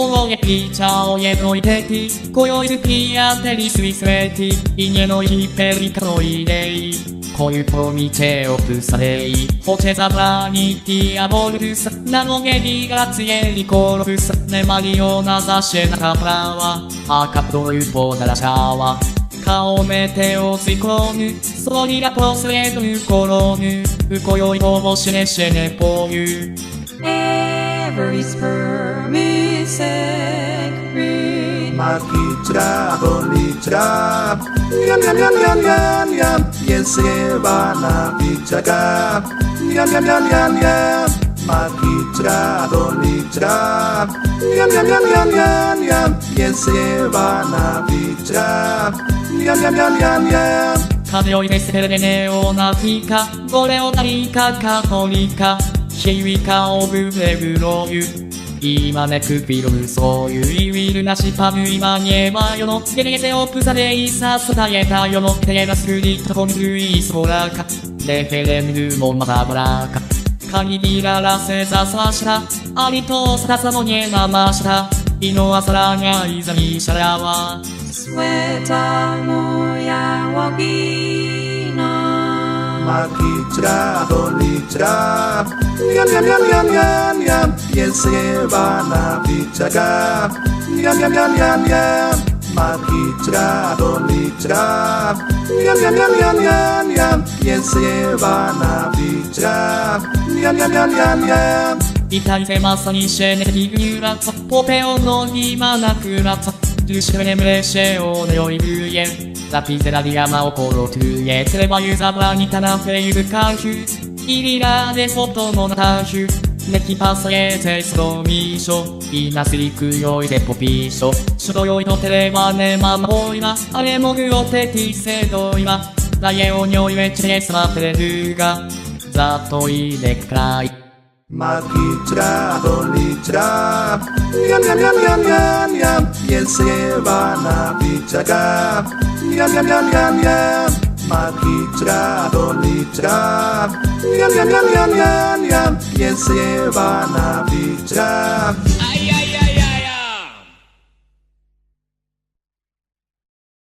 Oje picia, oje projteti, kojoj wypijateli swisreti, i nie no hiperikroidei. Koju pomicie opusarei, hoce zabraniti abolus, na noge digrazjeli korpus, ne mariona zasiena prawa, a kapdoju podalciała. Kao meteo cyklonu, solida poslednu koronu, ukojoj pobośnieszene poju. Every sperm is sacred. Makitra, bolitra, yam yam yam yam yam yam. Yesevana vichaga, yam yam yam yam yam. Makitra, bolitra, yam yam yam yam yam yam. Yesevana vichaga, yam yam yam yam yam. Kadeo desperede neonatica, goleotarika katolika, Here obu vebroju. 今ねくびるそういうウィルなしパム今にえばよのゲレゼオプザレイサスタエタよのテラスクリットコンルイスボラカレフェレンルモンマタブラカカニビララセザサシラアリトスタサモニェナマシタイノアサラニャイザミシャラワ Sweta moja łagina. Makitra, bolitra, yam yam yam yam yam yam. Yesevana vichaga, yam yam yam yam yam. Makitra, bolitra, yam yam yam yam yam yam. Yesevana vichaga, yam yam yam yam yam. 痛いせまさにシェネティグニュラツポペオの今なくらつドゥシュレムレシェオネオイブエンラピゼラディアマオコロトゥエテレバユザブラニタナフェイルカヒュイリラデソトモナタヒュネキパスエテスロミショイナスリクヨイデポピショシュドヨイトテレバネママホイマアレモグオテティセドイマライエオニョイメチェスマペレルガザトイデクライ Makitra, bolitra, yam yam yam yam yam yam. Yesevana vichaga, yam yam yam yam yam. Makitra, bolitra, yam yam yam yam yam yam. Yesevana vichaga.